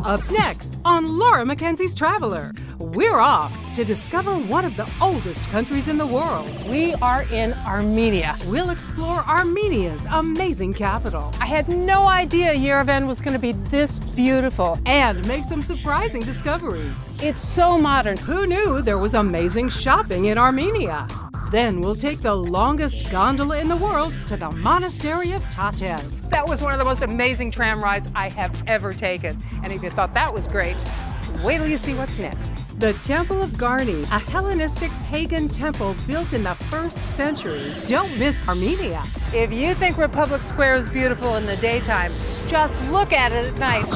Up next on Laura Mackenzie's Traveler, we're off to discover one of the oldest countries in the world. We are in Armenia. We'll explore Armenia's amazing capital I had no idea Yerevan was going to be this beautiful. and make some surprising discoveries. It's so modern. Who knew there was amazing shopping in Armenia? Then we'll take the longest gondola in the world to the monastery of Tatev. That was one of the most amazing tram rides I have ever taken. And if you thought that was great, wait till you see what's next. The Temple of Garni, a Hellenistic pagan temple built in the 1st century. Don't miss Armenia. If you think Republic Square is beautiful in the daytime, just look at it at night.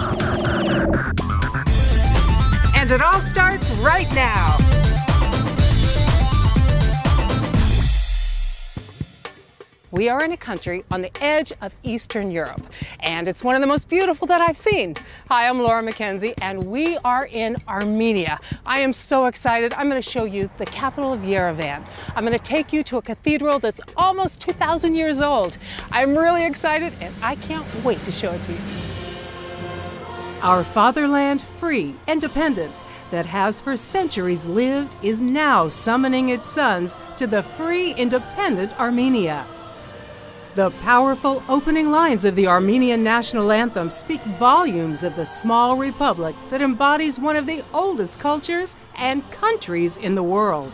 And it all starts right now. We are in a country on the edge of Eastern Europe, and it's one of the most beautiful that I've seen. Hi, I'm Laura Mackenzie, and we are in Armenia. I am so excited. I'm going to show you the capital of Yerevan. I'm going to take you to a cathedral that's almost 2,000 years old. I'm really excited, and I can't wait to show it to you. Our fatherland, free, independent, that has for centuries lived, is now summoning its sons to the free, independent Armenia. The powerful opening lines of the Armenian national anthem speak volumes of the small republic that embodies one of the oldest cultures and countries in the world.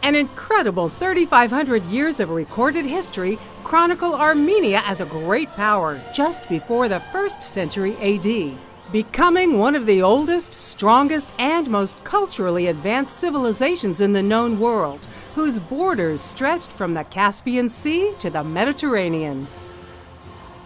An incredible 3,500 years of recorded history chronicle Armenia as a great power just before the 1st century AD, becoming one of the oldest, strongest, and most culturally advanced civilizations in the known world, whose borders stretched from the Caspian Sea to the Mediterranean.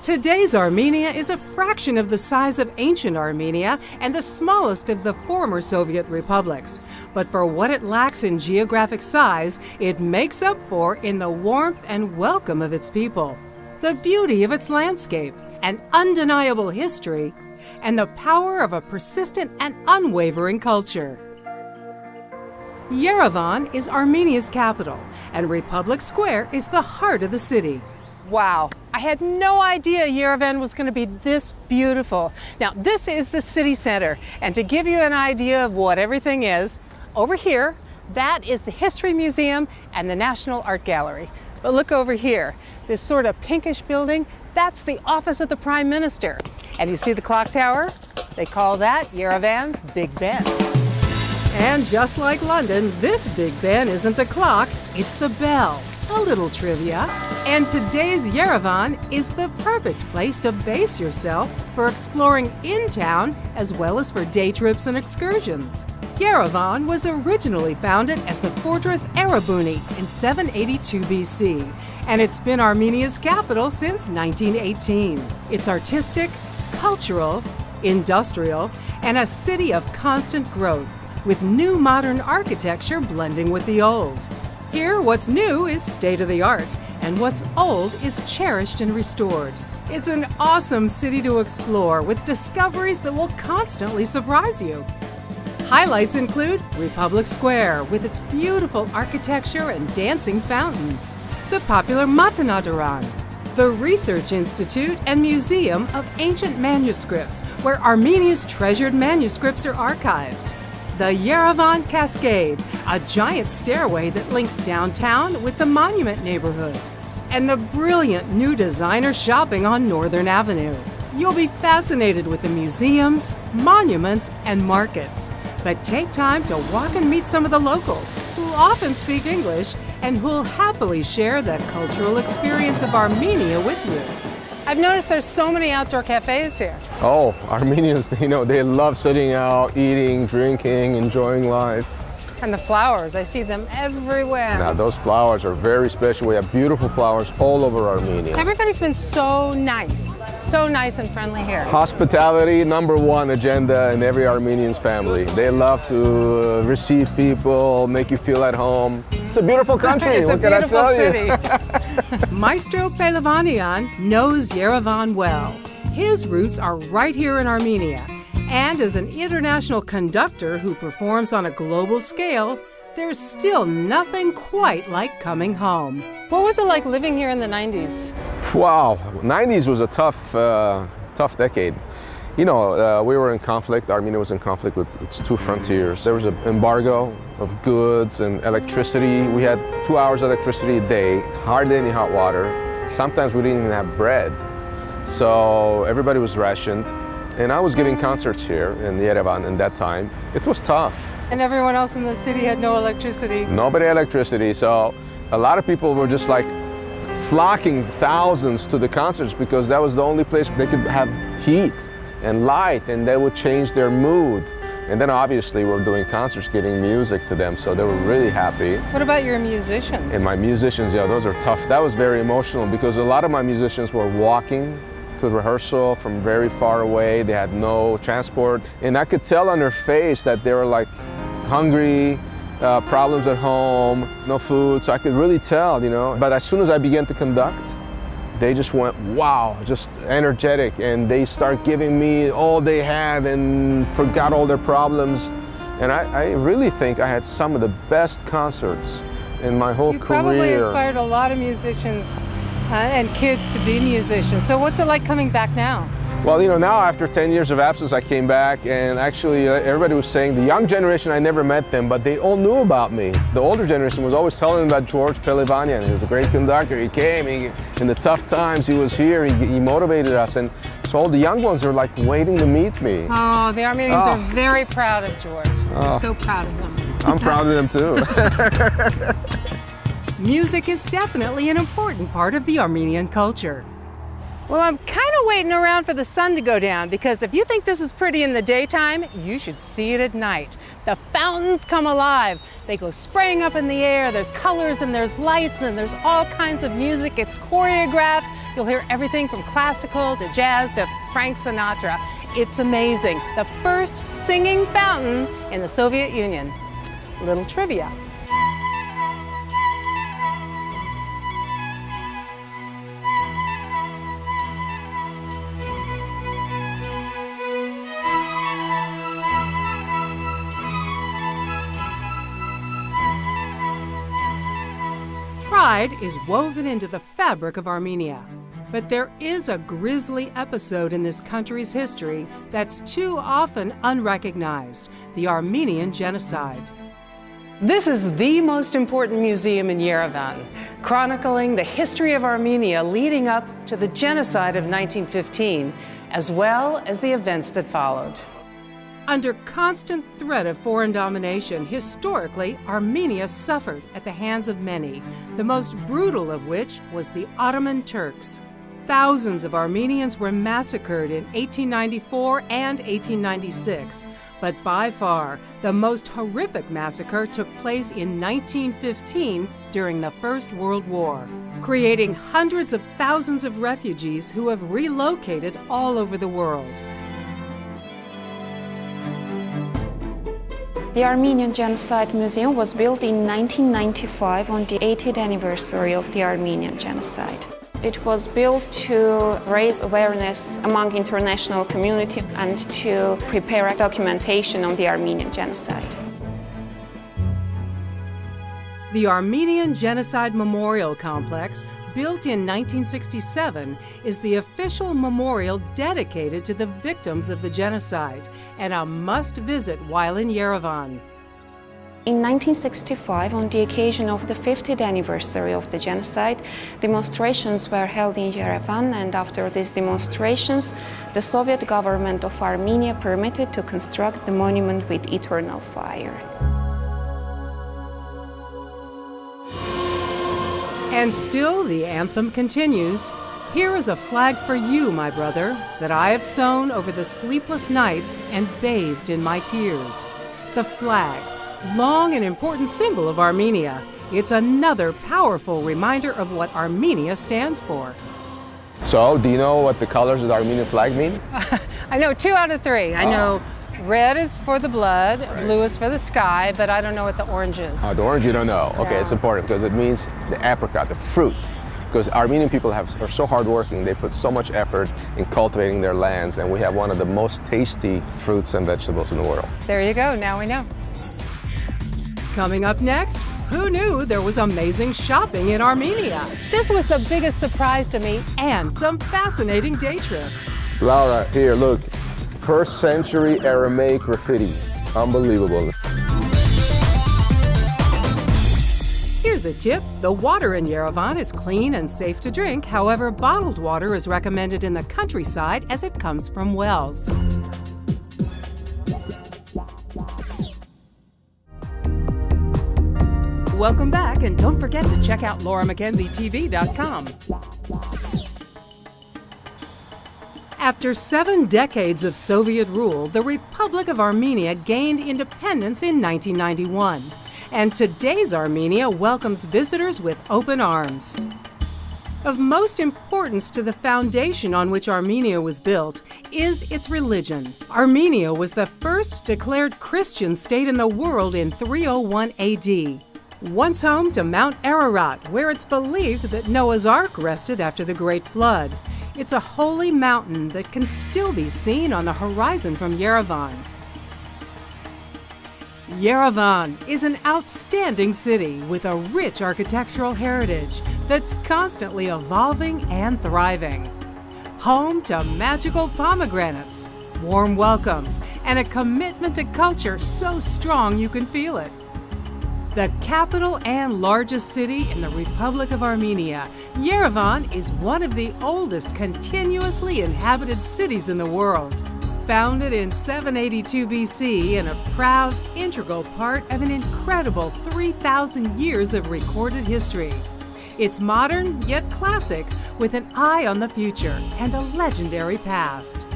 Today's Armenia is a fraction of the size of ancient Armenia and the smallest of the former Soviet republics. But for what it lacks in geographic size, it makes up for in the warmth and welcome of its people, the beauty of its landscape, an undeniable history, and the power of a persistent and unwavering culture. Yerevan is Armenia's capital, and Republic Square is the heart of the city. Wow, I had no idea Yerevan was going to be this beautiful. Now, this is the city center, and to give you an idea of what everything is, over here, that is the History Museum and the National Art Gallery. But look over here, this sort of pinkish building, that's the office of the Prime Minister. And you see the clock tower? They call that Yerevan's Big Ben. And just like London, this Big Ben isn't the clock, it's the bell. A little trivia. And today's Yerevan is the perfect place to base yourself for exploring in town as well as for day trips and excursions. Yerevan was originally founded as the Fortress Erebuni in 782 BC, and it's been Armenia's capital since 1918. It's artistic, cultural, industrial, and a city of constant growth, with new modern architecture blending with the old. Here, what's new is state-of-the-art, and what's old is cherished and restored. It's an awesome city to explore with discoveries that will constantly surprise you. Highlights include Republic Square with its beautiful architecture and dancing fountains, the popular Matanadaran, the Research Institute and Museum of Ancient Manuscripts, where Armenia's treasured manuscripts are archived, the Yerevan Cascade, a giant stairway that links downtown with the Monument neighborhood, and the brilliant new designer shopping on Northern Avenue. You'll be fascinated with the museums, monuments, and markets. But take time to walk and meet some of the locals who often speak English and who'll happily share the cultural experience of Armenia with you. I've noticed there's so many outdoor cafes here. Oh, Armenians, they love sitting out, eating, drinking, enjoying life. And the flowers, I see them everywhere. Now, those flowers are very special. We have beautiful flowers all over Armenia. Everybody's been so nice and friendly here. Hospitality, #1 agenda in every Armenian's family. They love to receive people, make you feel at home. It's a beautiful country, It's what a can I beautiful tell city. you? Maestro Pelavanian knows Yerevan well. His roots are right here in Armenia. And as an international conductor who performs on a global scale, there's still nothing quite like coming home. What was it like living here in the 90s? Wow, 90s was a tough decade. You know, we were in conflict. Armenia was in conflict with its two frontiers. There was an embargo of goods and electricity. We had 2 hours of electricity a day, hardly any hot water. Sometimes we didn't even have bread. So everybody was rationed. And I was giving concerts here in Yerevan in that time. It was tough. And everyone else in the city had no electricity. Nobody had electricity. So a lot of people were just like flocking thousands to the concerts because that was the only place they could have heat and light, and they would change their mood. And then obviously we're doing concerts, giving music to them, so they were really happy. What about your musicians? And my musicians, yeah, those are tough. That was very emotional because a lot of my musicians were walking to rehearsal from very far away. They had no transport, and I could tell on their face that they were like hungry, problems at home, no food, so I could really tell, you know. But as soon as I began to conduct, they just went, wow, just energetic, and they start giving me all they had and forgot all their problems. And I really think I had some of the best concerts in my whole You career. probably inspired a lot of musicians and kids to be musicians. So what's it like coming back now? Well, you know, now after 10 years of absence, I came back, and actually everybody was saying, the young generation, I never met them, but they all knew about me. The older generation was always telling them about George Pelivanian. He was a great conductor. He came, in the tough times, he was here, he motivated us. And so all the young ones are like waiting to meet me. Oh, the Armenians are very proud of George. They're so proud of him. I'm proud of them too. Music is definitely an important part of the Armenian culture. Well, I'm kind of waiting around for the sun to go down because if you think this is pretty in the daytime, you should see it at night. The fountains come alive. They go spraying up in the air. There's colors and there's lights and there's all kinds of music. It's choreographed. You'll hear everything from classical to jazz to Frank Sinatra. It's amazing. The first singing fountain in the Soviet Union. Little trivia. Pride is woven into the fabric of Armenia. But there is a grisly episode in this country's history that's too often unrecognized: the Armenian genocide. This is the most important museum in Yerevan, chronicling the history of Armenia leading up to the genocide of 1915, as well as the events that followed. Under constant threat of foreign domination, historically, Armenia suffered at the hands of many, the most brutal of which was the Ottoman Turks. Thousands of Armenians were massacred in 1894 and 1896, but by far the most horrific massacre took place in 1915 during the First World War, creating hundreds of thousands of refugees who have relocated all over the world. The Armenian Genocide Museum was built in 1995 on the 80th anniversary of the Armenian Genocide. It was built to raise awareness among international community and to prepare documentation on the Armenian Genocide. The Armenian Genocide Memorial Complex, built in 1967, is the official memorial dedicated to the victims of the genocide and a must-visit while in Yerevan. In 1965, on the occasion of the 50th anniversary of the genocide, demonstrations were held in Yerevan, and after these demonstrations, the Soviet government of Armenia permitted to construct the monument with eternal fire. And still the anthem continues. Here is a flag for you, my brother, that I have sown over the sleepless nights and bathed in my tears. The flag, long an important symbol of Armenia, it's another powerful reminder of what Armenia stands for. So, do you know what the colors of the Armenian flag mean? I know 2 out of 3. I know red is for the blood, blue is for the sky, but I don't know what the orange is. The orange you don't know. Okay, Yeah. it's important because it means the apricot, the fruit. Because Armenian people are so hardworking, they put so much effort in cultivating their lands, and we have one of the most tasty fruits and vegetables in the world. There you go, now we know. Coming up next, who knew there was amazing shopping in Armenia? This was the biggest surprise to me. And some fascinating day trips. Laura, here, look. First century Aramaic graffiti. Unbelievable. Here's a tip. The water in Yerevan is clean and safe to drink. However, bottled water is recommended in the countryside as it comes from wells. Welcome back, and don't forget to check out LauraMackenzieTV.com. After 7 decades of Soviet rule, the Republic of Armenia gained independence in 1991. And today's Armenia welcomes visitors with open arms. Of most importance to the foundation on which Armenia was built is its religion. Armenia was the first declared Christian state in the world in 301 AD. Once home to Mount Ararat, where it's believed that Noah's Ark rested after the Great Flood. It's a holy mountain that can still be seen on the horizon from Yerevan. Yerevan is an outstanding city with a rich architectural heritage that's constantly evolving and thriving. Home to magical pomegranates, warm welcomes, and a commitment to culture so strong you can feel it. The capital and largest city in the Republic of Armenia, Yerevan is one of the oldest continuously inhabited cities in the world. Founded in 782 BC and a proud, integral part of an incredible 3,000 years of recorded history. It's modern yet classic, with an eye on the future and a legendary past.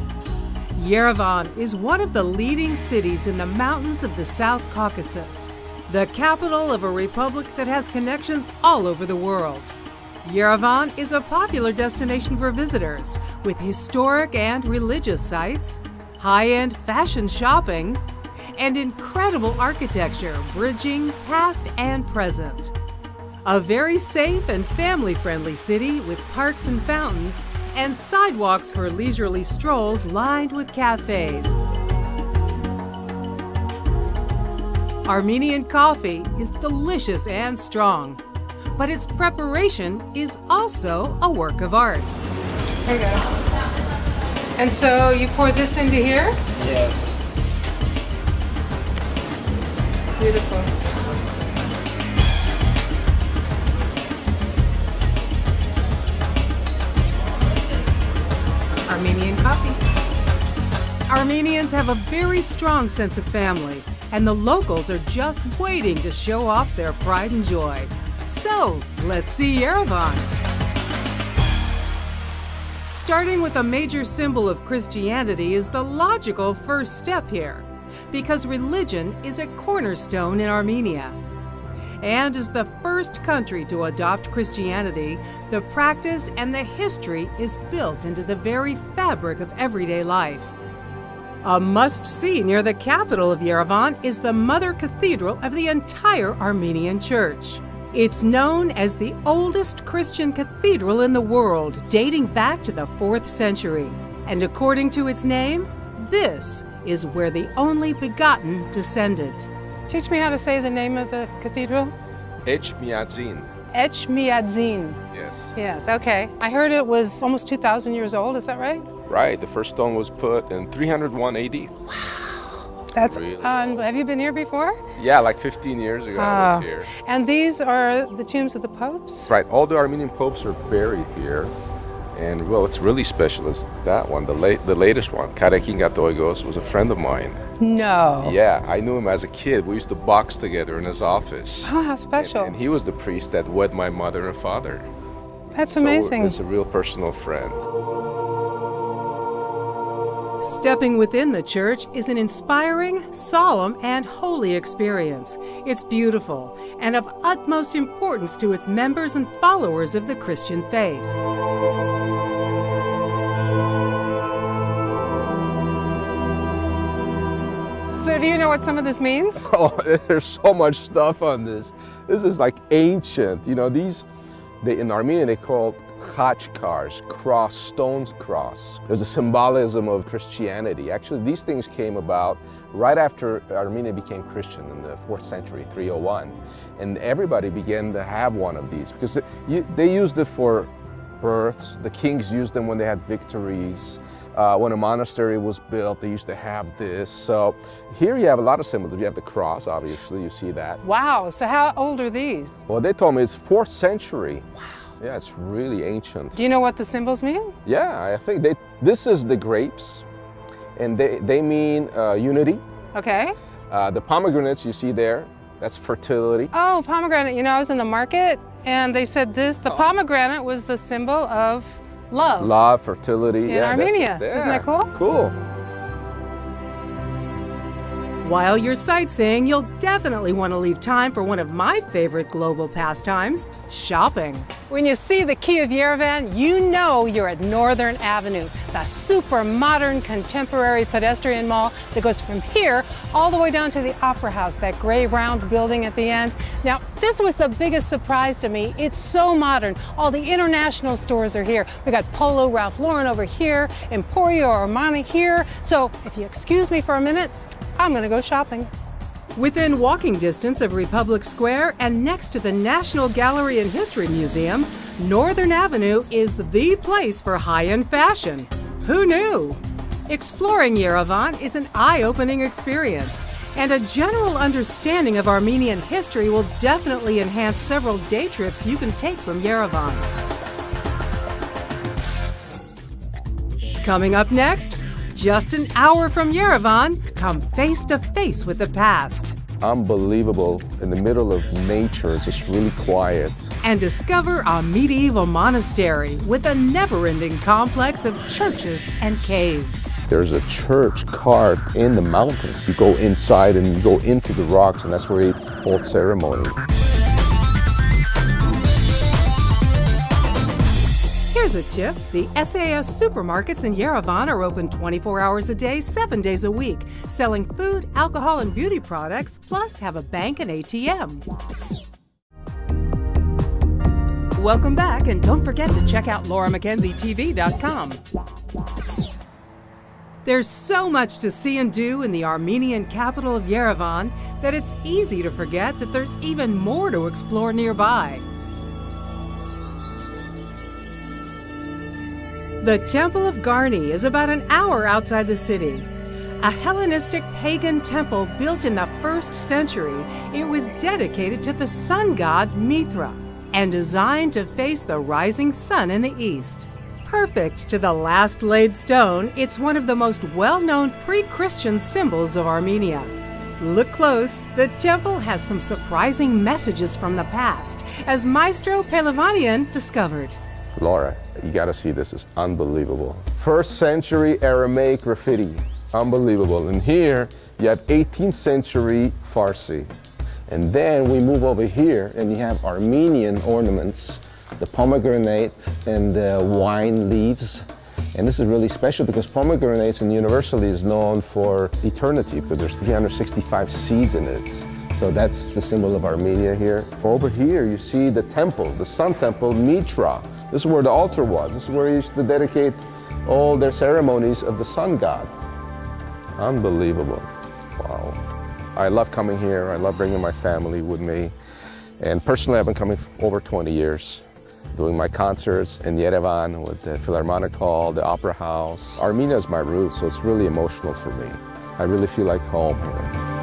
Yerevan is one of the leading cities in the mountains of the South Caucasus, the capital of a republic that has connections all over the world. Yerevan is a popular destination for visitors, with historic and religious sites, high-end fashion shopping, and incredible architecture bridging past and present. A very safe and family-friendly city with parks and fountains and sidewalks for leisurely strolls lined with cafes. Armenian coffee is delicious and strong, but its preparation is also a work of art. There you go. And so you pour this into here? Yes. Beautiful. Armenian coffee. Armenians have a very strong sense of family, and the locals are just waiting to show off their pride and joy. So, let's see Yerevan. Starting with a major symbol of Christianity is the logical first step here, because religion is a cornerstone in Armenia. And as the first country to adopt Christianity, the practice and the history is built into the very fabric of everyday life. A must-see near the capital of Yerevan is the Mother Cathedral of the entire Armenian Church. It's known as the oldest Christian cathedral in the world, dating back to the 4th century. And according to its name, this is where the only begotten descended. Teach me how to say the name of the cathedral. Echmiadzin. Echmiadzin. Yes. Yes, okay. I heard it was almost 2,000 years old, is that right? Right, the first stone was put in 301 AD. That's Really? Have you been here before? Yeah, like 15 years ago I was here. And these are the tombs of the popes? Right, all the Armenian popes are buried here. And well, what's really special is that one, the latest one, Karekin Gatoigos, was a friend of mine. No. Yeah, I knew him as a kid. We used to box together in his office. Oh, how special. And he was the priest that wed my mother and father. That's amazing. So it's a real personal friend. Stepping within the church is an inspiring, solemn, and holy experience. It's beautiful and of utmost importance to its members and followers of the Christian faith. So do you know what some of this means? Oh, there's so much stuff on this. This is like ancient. You know, in Armenia they call khachkars, cross, stones cross. There's a symbolism of Christianity. Actually, these things came about right after Armenia became Christian in the 4th century, 301. And everybody began to have one of these because they used it for births. The kings used them when they had victories. When a monastery was built, they used to have this. So here you have a lot of symbols. You have the cross, obviously, you see that. Wow, so how old are these? Well, they told me it's 4th century. Wow. Yeah, it's really ancient. Do you know what the symbols mean? Yeah, I think this is the grapes, and they mean unity. Okay. The pomegranates you see there, that's fertility. Oh, pomegranate. You know, I was in the market and they said the pomegranate was the symbol of love. Love, fertility. In Armenia. Isn't that cool? Cool. While you're sightseeing, you'll definitely want to leave time for one of my favorite global pastimes, shopping. When you see the Key of Yerevan, you know you're at Northern Avenue, the super modern contemporary pedestrian mall that goes from here all the way down to the Opera House, that gray round building at the end. Now, this was the biggest surprise to me. It's so modern. All the international stores are here. We got Polo Ralph Lauren over here, Emporio Armani here. So if you excuse me for a minute, I'm gonna go shopping. Within walking distance of Republic Square and next to the National Gallery and History Museum, Northern Avenue is the place for high-end fashion. Who knew? Exploring Yerevan is an eye-opening experience, and a general understanding of Armenian history will definitely enhance several day trips you can take from Yerevan. Coming up next, just an hour from Yerevan, come face to face with the past. Unbelievable. In the middle of nature, it's just really quiet. And discover a medieval monastery with a never-ending complex of churches and caves. There's a church carved in the mountains. You go inside and you go into the rocks, and that's where they hold ceremony. Here's a tip. The SAS supermarkets in Yerevan are open 24 hours a day, 7 days a week, selling food, alcohol, and beauty products, plus have a bank and ATM. Welcome back, and don't forget to check out LauraMackenzieTV.com. There's so much to see and do in the Armenian capital of Yerevan that it's easy to forget that there's even more to explore nearby. The Temple of Garni is about an hour outside the city. A Hellenistic pagan temple built in the 1st century, it was dedicated to the sun god Mithra and designed to face the rising sun in the east. Perfect to the last laid stone, it's one of the most well-known pre-Christian symbols of Armenia. Look close, the temple has some surprising messages from the past, as Maestro Pelevanian discovered. Laura, you gotta see this, it's unbelievable. 1st century Aramaic graffiti, unbelievable. And here you have 18th century Farsi. And then we move over here and you have Armenian ornaments, the pomegranate and the wine leaves. And this is really special because pomegranates and universally is known for eternity because there's 365 seeds in it. So that's the symbol of Armenia here. Over here you see the temple, the sun temple, Mitra. This is where the altar was. This is where they used to dedicate all their ceremonies of the sun god. Unbelievable. Wow. I love coming here. I love bringing my family with me. And personally, I've been coming for over 20 years, doing my concerts in Yerevan with the Philharmonic Hall, the Opera House. Armenia is my roots, so it's really emotional for me. I really feel like home here.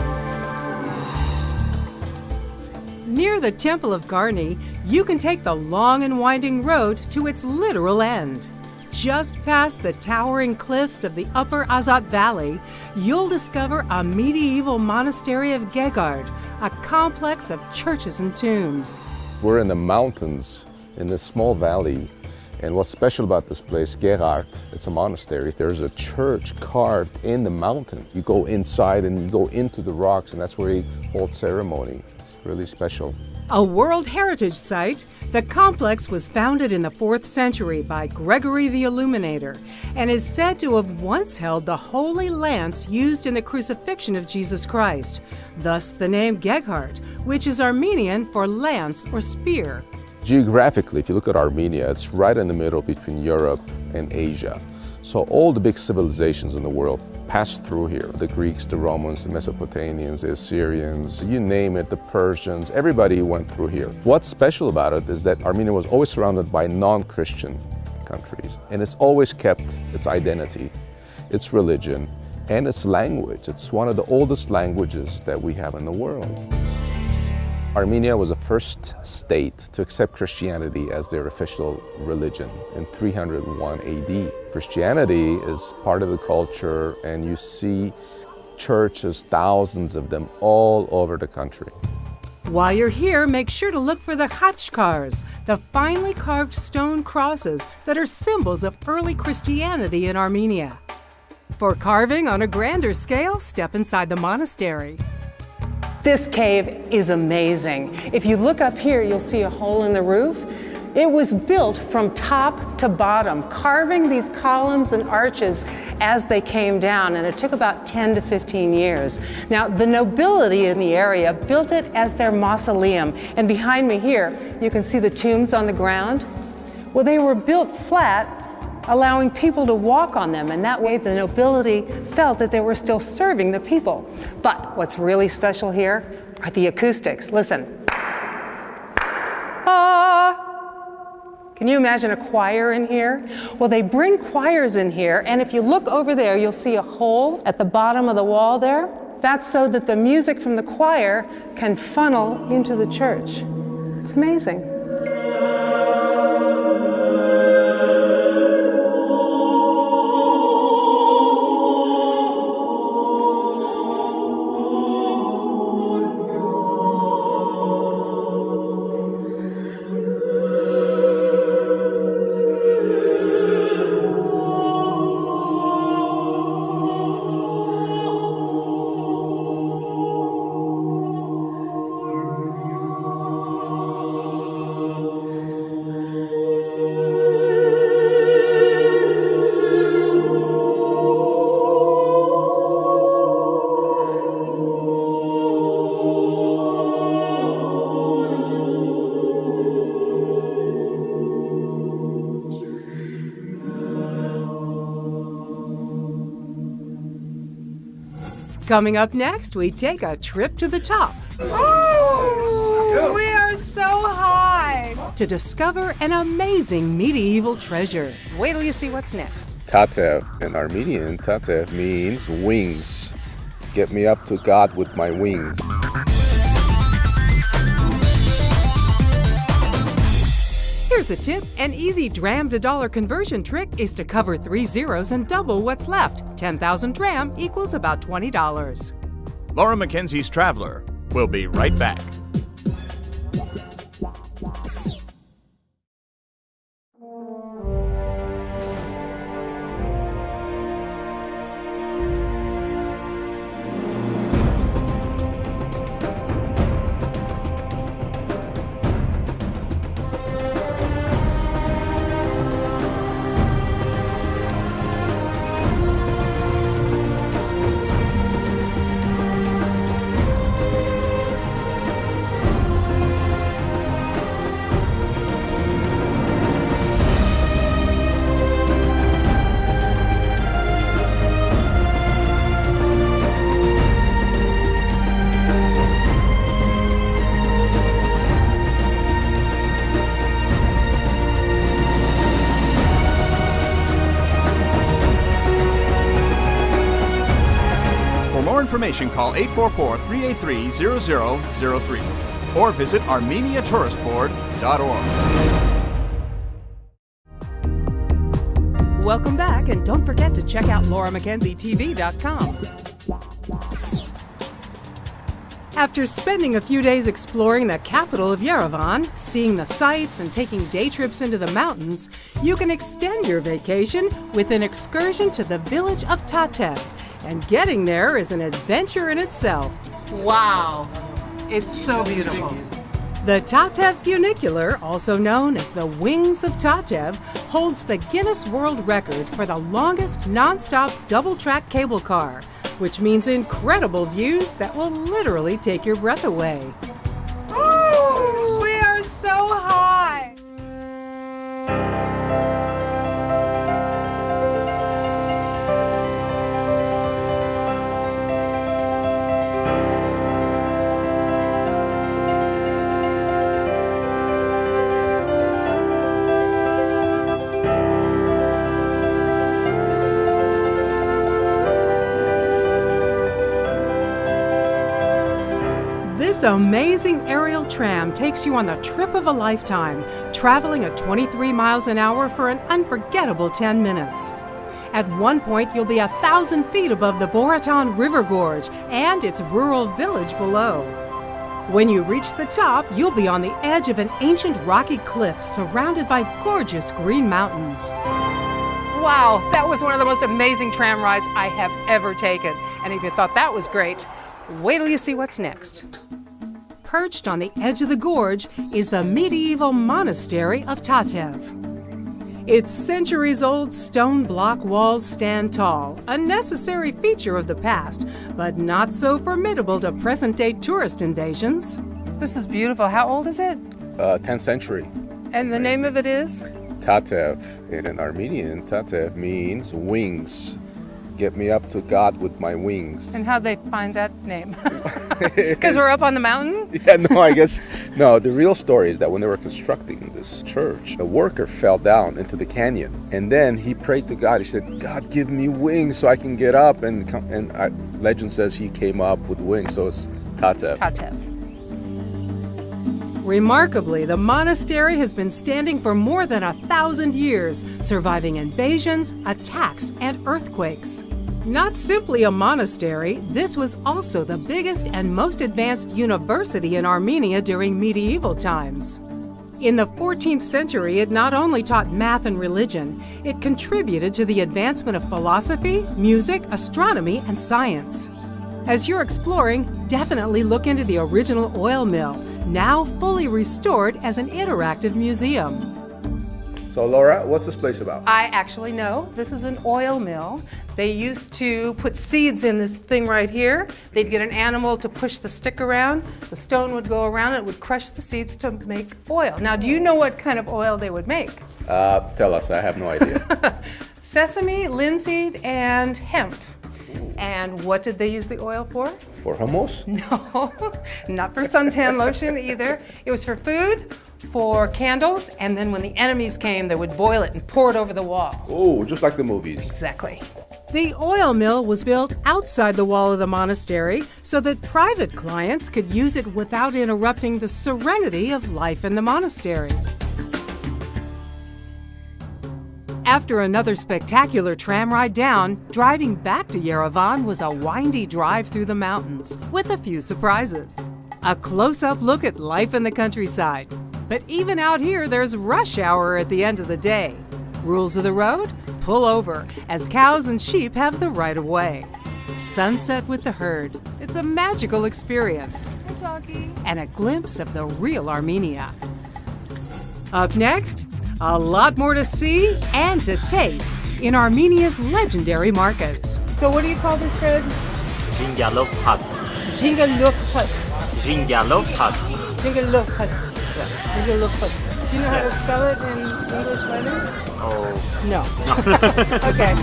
Near the Temple of Garni, you can take the long and winding road to its literal end. Just past the towering cliffs of the Upper Azat Valley, you'll discover a medieval monastery of Gegard, a complex of churches and tombs. We're in the mountains in this small valley, and what's special about this place, Gegard, it's a monastery. There's a church carved in the mountain. You go inside and you go into the rocks, and that's where they hold ceremony. It's really special. A World Heritage Site, the complex was founded in the 4th century by Gregory the Illuminator and is said to have once held the holy lance used in the crucifixion of Jesus Christ, thus the name Gegard, which is Armenian for lance or spear. Geographically, if you look at Armenia, it's right in the middle between Europe and Asia. So all the big civilizations in the world passed through here. The Greeks, the Romans, the Mesopotamians, the Assyrians, you name it, the Persians, everybody went through here. What's special about it is that Armenia was always surrounded by non-Christian countries, and it's always kept its identity, its religion, and its language. It's one of the oldest languages that we have in the world. Armenia was the first state to accept Christianity as their official religion in 301 AD. Christianity is part of the culture, and you see churches, thousands of them, all over the country. While you're here, make sure to look for the khachkars, the finely carved stone crosses that are symbols of early Christianity in Armenia. For carving on a grander scale, step inside the monastery. This cave is amazing. If you look up here, you'll see a hole in the roof. It was built from top to bottom, carving these columns and arches as they came down, and it took about 10 to 15 years. Now, the nobility in the area built it as their mausoleum, and behind me here, you can see the tombs on the ground. Well, they were built flat, allowing people to walk on them, and that way the nobility felt that they were still serving the people. But what's really special here are the acoustics. Listen. Can you imagine a choir in here? Well, they bring choirs in here, and if you look over there, you'll see a hole at the bottom of the wall there. That's so that the music from the choir can funnel into the church. It's amazing. Coming up next, we take a trip to the top. Oh, we are so high. To discover an amazing medieval treasure. Wait till you see what's next. Tatev, in Armenian, Tatev means wings. Get me up to God with my wings. Here's a tip. An easy dram to dollar conversion trick is to cover 3 zeros and double what's left. 10,000 dram equals about $20. Laura Mackenzie's Traveler. We'll be right back. For more information, call 844-383-0003 or visit armeniatouristboard.org. Welcome back, and don't forget to check out LauraMackenzieTV.com. After spending a few days exploring the capital of Yerevan, seeing the sights and taking day trips into the mountains, you can extend your vacation with an excursion to the village of Tatev. And getting there is an adventure in itself. Wow, it's so beautiful. The Tatev funicular, also known as the Wings of Tatev, holds the Guinness World Record for the longest non-stop double-track cable car, which means incredible views that will literally take your breath away. Oh, we are so high. This amazing aerial tram takes you on the trip of a lifetime, traveling at 23 miles an hour for an unforgettable 10 minutes. At one point, you'll be 1,000 feet above the Vorotan River Gorge and its rural village below. When you reach the top, you'll be on the edge of an ancient rocky cliff surrounded by gorgeous green mountains. Wow, that was one of the most amazing tram rides I have ever taken. And if you thought that was great, wait till you see what's next. Perched on the edge of the gorge is the medieval monastery of Tatev. Its centuries-old stone block walls stand tall, a necessary feature of the past, but not so formidable to present-day tourist invasions. This is beautiful. How old is it? 10th century. And the name of it is? Tatev. In an Armenian, Tatev means wings. Get me up to God with my wings. And how'd they find that name? Because we're up on the mountain? Yeah, no, I guess, no, the real story is that when they were constructing this church, a worker fell down into the canyon. And then he prayed to God. He said, God, give me wings so I can get up. And legend says he came up with wings, so it's Tatev. Tatev. Remarkably, the monastery has been standing for more than 1,000 years, surviving invasions, attacks, and earthquakes. Not simply a monastery, this was also the biggest and most advanced university in Armenia during medieval times. In the 14th century, it not only taught math and religion, it contributed to the advancement of philosophy, music, astronomy, and science. As you're exploring, definitely look into the original oil mill, now fully restored as an interactive museum. So Laura, what's this place about? I actually know. This is an oil mill. They used to put seeds in this thing right here. They'd get an animal to push the stick around. The stone would go around and it would crush the seeds to make oil. Now, do you know what kind of oil they would make? Tell us, I have no idea. Sesame, linseed, and hemp. And what did they use the oil for? For hummus? No, not for suntan lotion either. It was for food, for candles, and then when the enemies came, they would boil it and pour it over the wall. Oh, just like the movies. Exactly. The oil mill was built outside the wall of the monastery so that private clients could use it without interrupting the serenity of life in the monastery. After another spectacular tram ride down, driving back to Yerevan was a windy drive through the mountains with a few surprises. A close-up look at life in the countryside. But even out here, there's rush hour at the end of the day. Rules of the road? Pull over, as cows and sheep have the right of way. Sunset with the herd. It's a magical experience. Hey, doggy. And a glimpse of the real Armenia. Up next, a lot more to see and to taste in Armenia's legendary markets. So what do you call this bread? Jingalov hut. Jingalov huts. Jingalov hut. Jingalov huts. Jingalov huts. Do you know how to spell it in English letters? Oh, No. Okay.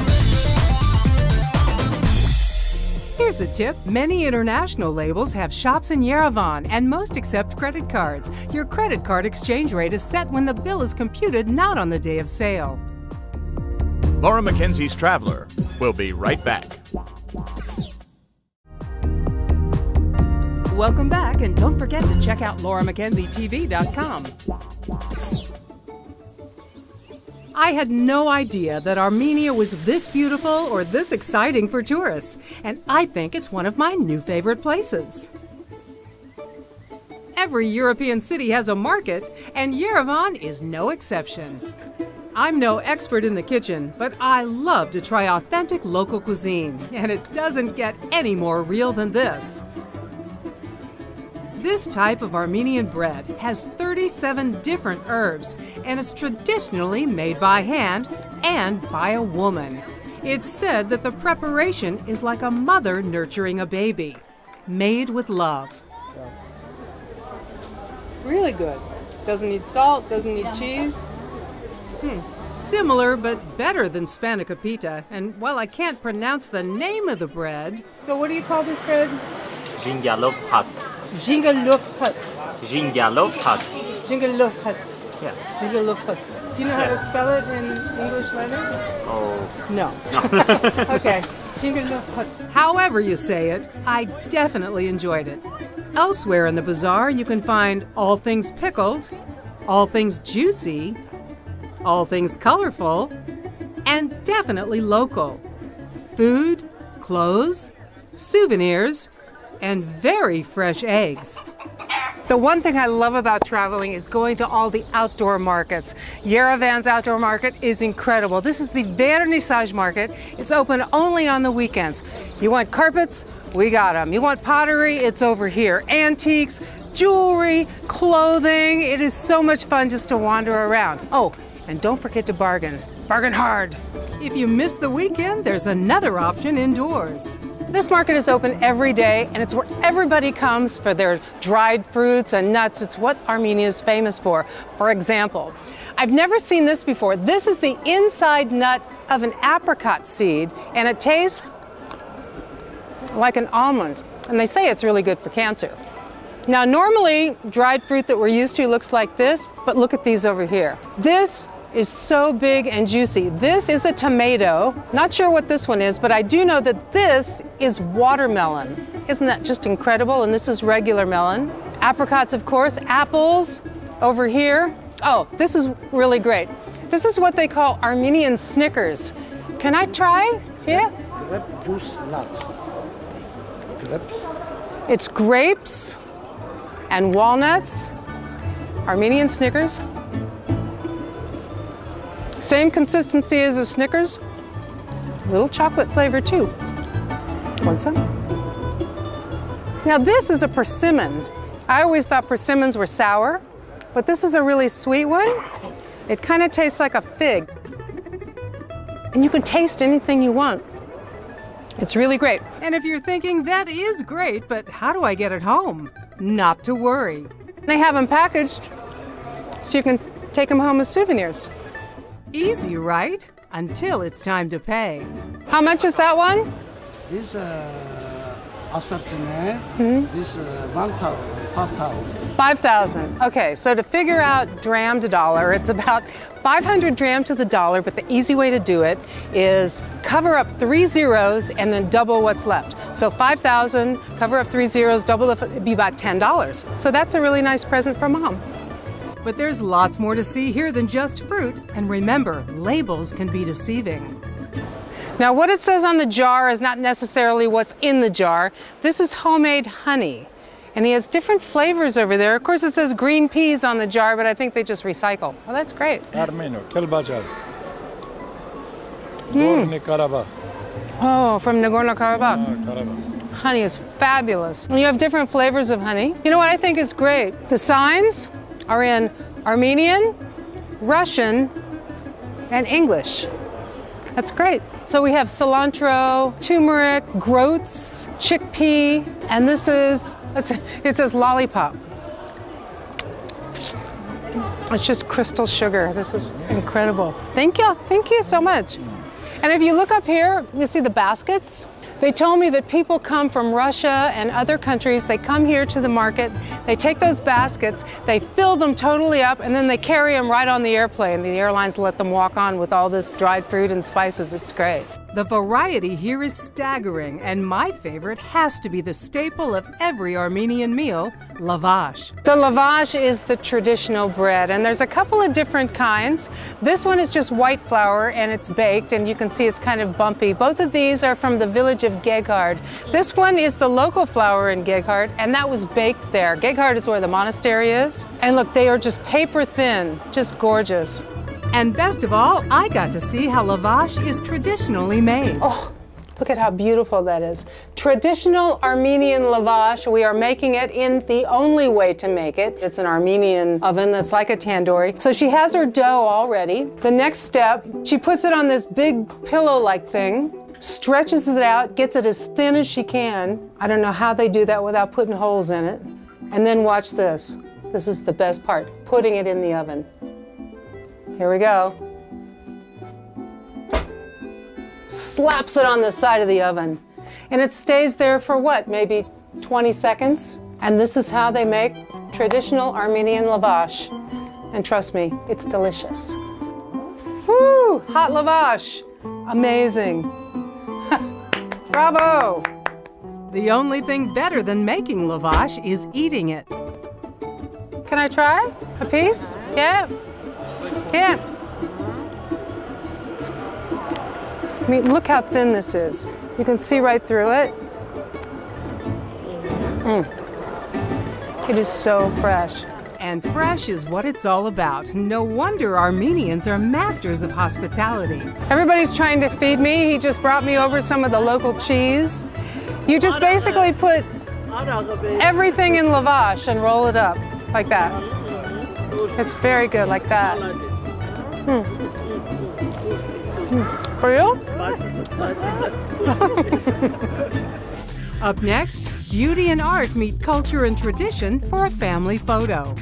Here's a tip. Many international labels have shops in Yerevan and most accept credit cards. Your credit card exchange rate is set when the bill is computed, not on the day of sale. Laura Mackenzie's Traveler will be right back. Welcome back, and don't forget to check out lauramackenzietv.com. I had no idea that Armenia was this beautiful or this exciting for tourists, and I think it's one of my new favorite places. Every European city has a market, and Yerevan is no exception. I'm no expert in the kitchen, but I love to try authentic local cuisine, and it doesn't get any more real than this. This type of Armenian bread has 37 different herbs and is traditionally made by hand and by a woman. It's said that the preparation is like a mother nurturing a baby, made with love. Really good. Doesn't need salt, doesn't need cheese. Similar but better than spanakopita, and while I can't pronounce the name of the bread, So what do you call this bread? Jingalov hut. Jingalov huts. Jingalov hut. Jingalov huts. Yeah. Jingalov huts. Do you know how to spell it in English letters? Oh, No. Okay. Jingalov huts. however you say it, I definitely enjoyed it. Elsewhere in the bazaar, you can find all things pickled, all things juicy, all things colorful, and definitely local. Food, clothes, souvenirs, and very fresh eggs. The one thing I love about traveling is going to all the outdoor markets. Yerevan's outdoor market is incredible. This is the Vernissage market. It's open only on the weekends. You want carpets? We got them. You want pottery? It's over here. Antiques, jewelry, clothing. It is so much fun just to wander around. Oh, and don't forget to bargain. Bargain hard. If you miss the weekend, there's another option indoors. This market is open every day, and it's where everybody comes for their dried fruits and nuts. It's what Armenia is famous for. For example, I've never seen this before. This is the inside nut of an apricot seed, and it tastes like an almond. And they say it's really good for cancer. Now, normally, dried fruit that we're used to looks like this, but look at these over here. This is so big and juicy. This is a tomato. Not sure what this one is, but I do know that this is watermelon. Isn't that just incredible? And this is regular melon. Apricots, of course, apples over here. Oh, this is really great. This is what they call Armenian Snickers. Can I try? Yeah? Grape juice nuts. Grapes. It's grapes and walnuts. Armenian Snickers. Same consistency as a Snickers. A little chocolate flavor too. Want some? Now this is a persimmon. I always thought persimmons were sour, but this is a really sweet one. It kind of tastes like a fig. And you can taste anything you want. It's really great. And if you're thinking, that is great, but how do I get it home? Not to worry. They have them packaged so you can take them home as souvenirs. Easy, right? Until it's time to pay. How much is that one? This assortment, this 5,000. 5,000. Okay, so to figure out dram to dollar, it's about 500 dram to the dollar, but the easy way to do it is cover up 3 zeros and then double what's left. So 5,000, cover up 3 zeros, double it'd be about $10. So that's a really nice present for mom. But there's lots more to see here than just fruit. And remember, labels can be deceiving. Now, what it says on the jar is not necessarily what's in the jar. This is homemade honey. And he has different flavors over there. Of course, it says green peas on the jar, but I think they just recycle. Well, that's great. Armenia, Kelbajar. Nagorno-Karabakh. Oh, from Nagorno-Karabakh. Karabakh. Honey is fabulous. And you have different flavors of honey. You know what I think is great? The signs are in Armenian, Russian, and English. That's great. So we have cilantro, turmeric, groats, chickpea, and this is, it says lollipop. It's just crystal sugar. This is incredible. Thank you so much. And if you look up here, you see the baskets. They told me that people come from Russia and other countries, they come here to the market, they take those baskets, they fill them totally up, and then they carry them right on the airplane. The airlines let them walk on with all this dried fruit and spices. It's great. The variety here is staggering, and my favorite has to be the staple of every Armenian meal, lavash. The lavash is the traditional bread, and there's a couple of different kinds. This one is just white flour, and it's baked, and you can see it's kind of bumpy. Both of these are from the village of Geghard. This one is the local flour in Geghard, and that was baked there. Geghard is where the monastery is. And look, they are just paper thin, just gorgeous. And best of all, I got to see how lavash is traditionally made. Oh, look at how beautiful that is. Traditional Armenian lavash. We are making it in the only way to make it. It's an Armenian oven that's like a tandoori. So she has her dough already. The next step, she puts it on this big pillow-like thing, stretches it out, gets it as thin as she can. I don't know how they do that without putting holes in it. And then watch this. This is the best part, putting it in the oven. Here we go. Slaps it on the side of the oven. And it stays there for what, maybe 20 seconds? And this is how they make traditional Armenian lavash. And trust me, it's delicious. Woo! Hot lavash. Amazing. Bravo! The only thing better than making lavash is eating it. Can I try a piece? Yeah. Yeah. I mean, look how thin this is. You can see right through it. It is so fresh. And fresh is what it's all about. No wonder Armenians are masters of hospitality. Everybody's trying to feed me. He just brought me over some of the local cheese. You just basically put everything in lavash and roll it up like that. It's very good like that. For you? Up next, beauty and art meet culture and tradition for a family photo.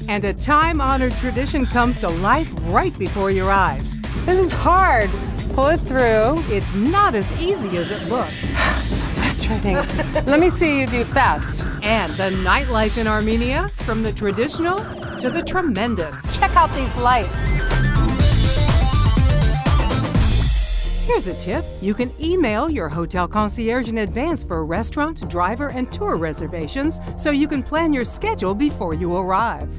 And a time-honored tradition comes to life right before your eyes. This is hard. Pull it through. It's not as easy as it looks. It's so frustrating. Let me see you do fast. And the nightlife in Armenia, from the traditional to the tremendous. Check out these lights. Here's a tip. You can email your hotel concierge in advance for restaurant, driver, and tour reservations so you can plan your schedule before you arrive.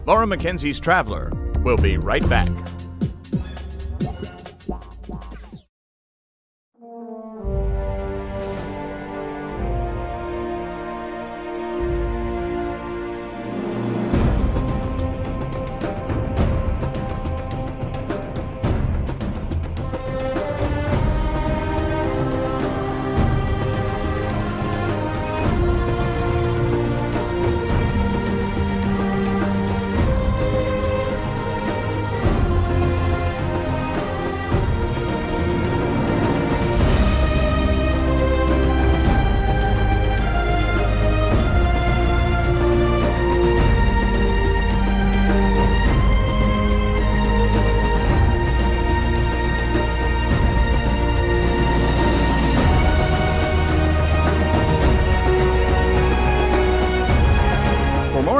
Laura Mackenzie's Traveler. We'll be right back.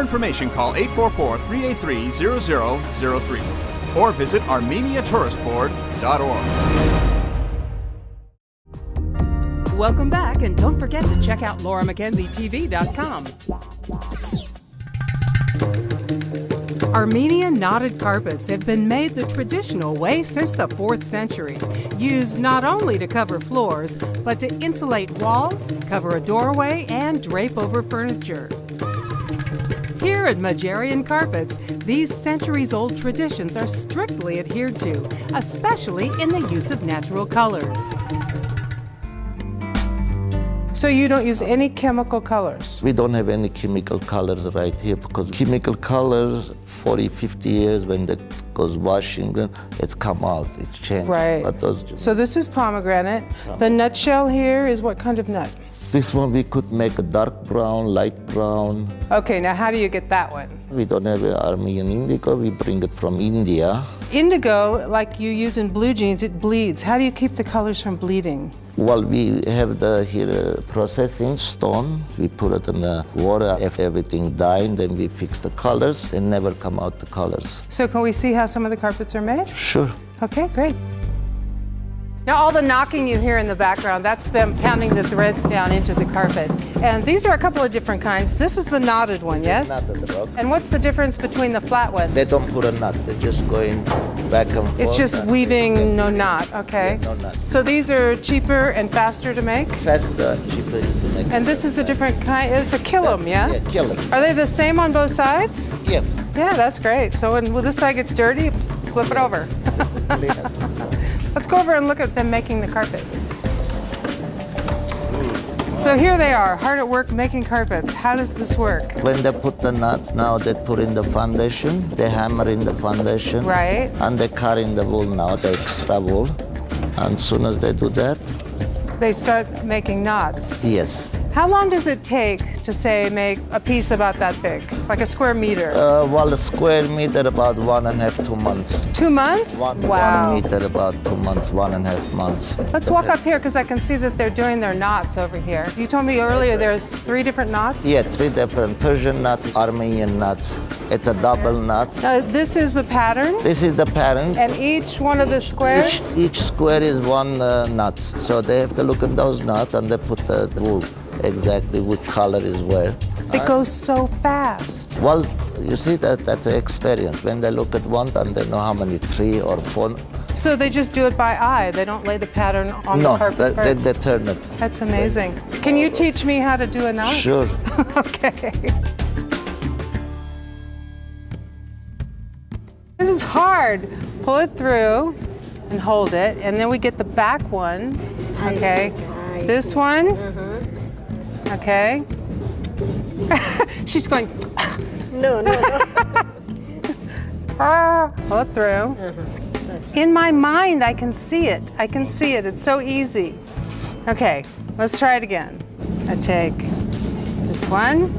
Information, call 844-383-0003 or visit armeniatouristboard.org. Welcome back, and don't forget to check out lauramackenzietv.com. Armenian knotted carpets have been made the traditional way since the 4th century, used not only to cover floors, but to insulate walls, cover a doorway, and drape over furniture. Here at Majarian Carpets, these centuries-old traditions are strictly adhered to, especially in the use of natural colors. So you don't use any chemical colors? We don't have any chemical colors right here because chemical colors, 40, 50 years when that goes washing, it's come out, it's changed. Right. But those, so this is pomegranate. The nutshell here is what kind of nut? this one we could make a dark brown, light brown. Okay, now how do you get that one? We don't have Armenian indigo, we bring it from India. Indigo, like you use in blue jeans, it bleeds. How do you keep the colors from bleeding? Well, we have here processing stone. We put it in the water. If everything died, then we fix the colors and never come out the colors. So can we see how some of the carpets are made? Sure. Okay, great. Now all the knocking you hear in the background, that's them pounding the threads down into the carpet. And these are a couple of different kinds. This is the knotted one, yes? Knotted rock. And what's the difference between the flat one? They don't put a knot, they're just going back and forth. It's just weaving, no knot, okay. Yeah, no knot. So these are cheaper and faster to make? Faster and cheaper to make. And this is a different kind, it's a kilum, yeah? Yeah, kilum. Are they the same on both sides? Yeah. Yeah, that's great. So when this side gets dirty, flip it over. Let's go over and look at them making the carpet. So here they are, hard at work making carpets. How does this work? When they put the nuts, now they put in the foundation, they hammer in the foundation. Right. And they cut in the wool now, the extra wool. And as soon as they do that, They start making knots. yes. How long does it take to, say, make a piece about that big, like a square meter? Well, a square meter about 1.5, 2 months. 2 months? Wow. 1 meter about 2 months, 1.5 months. Let's walk up here because I can see that they're doing their knots over here. You told me earlier there's 3 different knots? Yeah, 3 different Persian knots, Armenian knots. It's a double knot. This is the pattern? This is the pattern. And each one of the squares? Each square is 1 knot. So they have to look at those knots and they put the wool exactly which color is where. It goes so fast. Well, you see that's the experience. When they look at one and they know how many, 3 or 4. So they just do it by eye? They don't lay the pattern on the carpet No, first? they turn it. That's amazing. Can you teach me how to do a knot? Sure. Okay. This is hard. Pull it through and hold it, and then we get the back one. Okay. This one. Okay. She's going. No. Pull it through. In my mind, I can see it. I can see it. It's so easy. Okay, let's try it again. I take this one,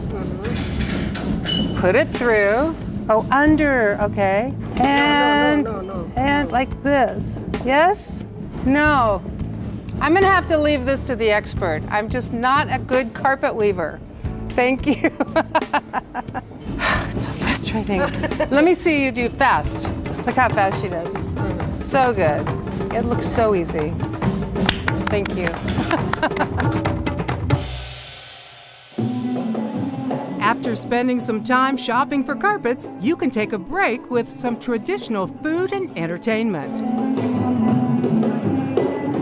put it through. Oh, under, okay. And, and like this. Yes? No. I'm gonna have to leave this to the expert. I'm just not a good carpet weaver. Thank you. It's so frustrating. Let me see you do fast. Look how fast she does. So good. It looks so easy. Thank you. After spending some time shopping for carpets, you can take a break with some traditional food and entertainment.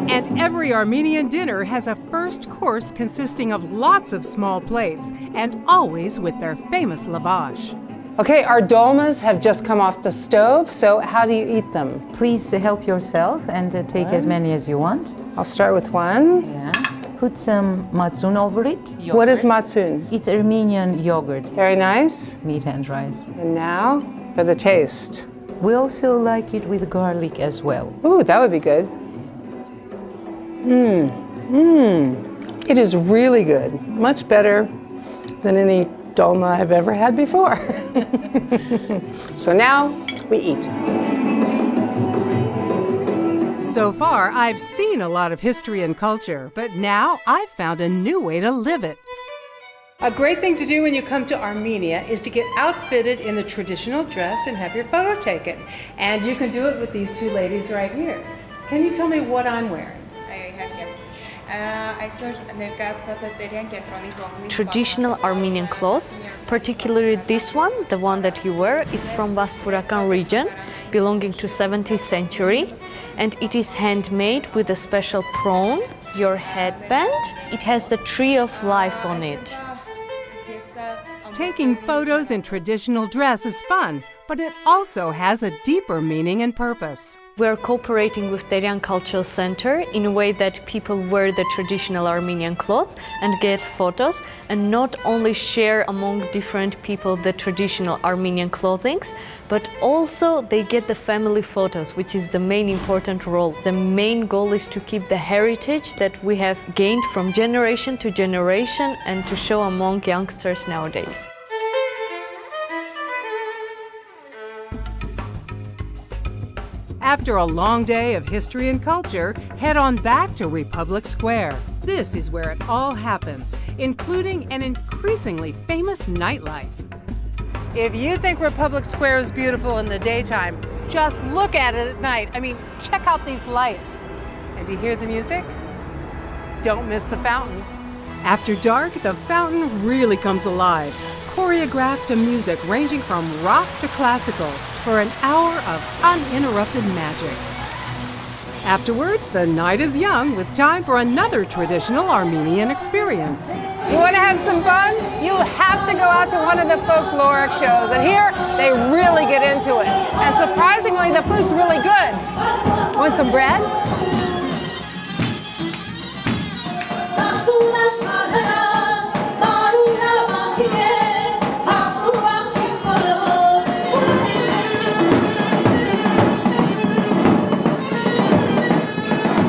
And every Armenian dinner has a first course consisting of lots of small plates, and always with their famous lavash. Okay, our dolmas have just come off the stove, so how do you eat them? Please help yourself and take as many as you want. I'll start with one. Yeah. Put some matsun over it. Yogurt. What is matsun? It's Armenian yogurt. Very nice. Meat and rice. And now for the taste. We also like it with garlic as well. Ooh, that would be good. It is really good. Much better than any dolma I've ever had before. So now we eat. So far, I've seen a lot of history and culture, but now I've found a new way to live it. A great thing to do when you come to Armenia is to get outfitted in the traditional dress and have your photo taken. And you can do it with these 2 ladies right here. Can you tell me what I'm wearing? Traditional Armenian clothes, particularly this one, the one that you wear, is from Vaspurakan region, belonging to 17th century, and it is handmade with a special prawn. Your headband, it has the tree of life on it. Taking photos in traditional dress is fun, but it also has a deeper meaning and purpose. We are cooperating with Terian Cultural Center in a way that people wear the traditional Armenian clothes and get photos, and not only share among different people the traditional Armenian clothings, but also they get the family photos, which is the main important role. The main goal is to keep the heritage that we have gained from generation to generation and to show among youngsters nowadays. After a long day of history and culture, head on back to Republic Square. This is where it all happens, including an increasingly famous nightlife. If you think Republic Square is beautiful in the daytime, just look at it at night. I mean, check out these lights. And you hear the music? Don't miss the fountains. After dark, the fountain really comes alive, choreographed to music ranging from rock to classical for an hour of uninterrupted magic. Afterwards, the night is young with time for another traditional Armenian experience. You want to have some fun? You have to go out to one of the folkloric shows, and here they really get into it. And surprisingly, the food's really good. Want some bread?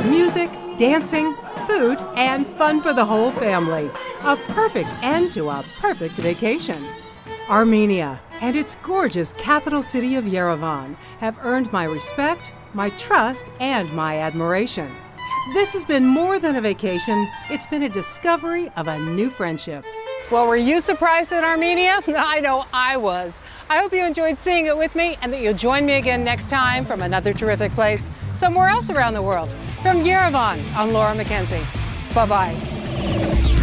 Music, dancing, food, and fun for the whole family. A perfect end to a perfect vacation. Armenia and its gorgeous capital city of Yerevan have earned my respect, my trust, and my admiration. This has been more than a vacation, it's been a discovery of a new friendship. Well, were you surprised at Armenia? I know I was. I hope you enjoyed seeing it with me and that you'll join me again next time from another terrific place somewhere else around the world. From Yerevan, I'm Laura Mackenzie. Bye-bye.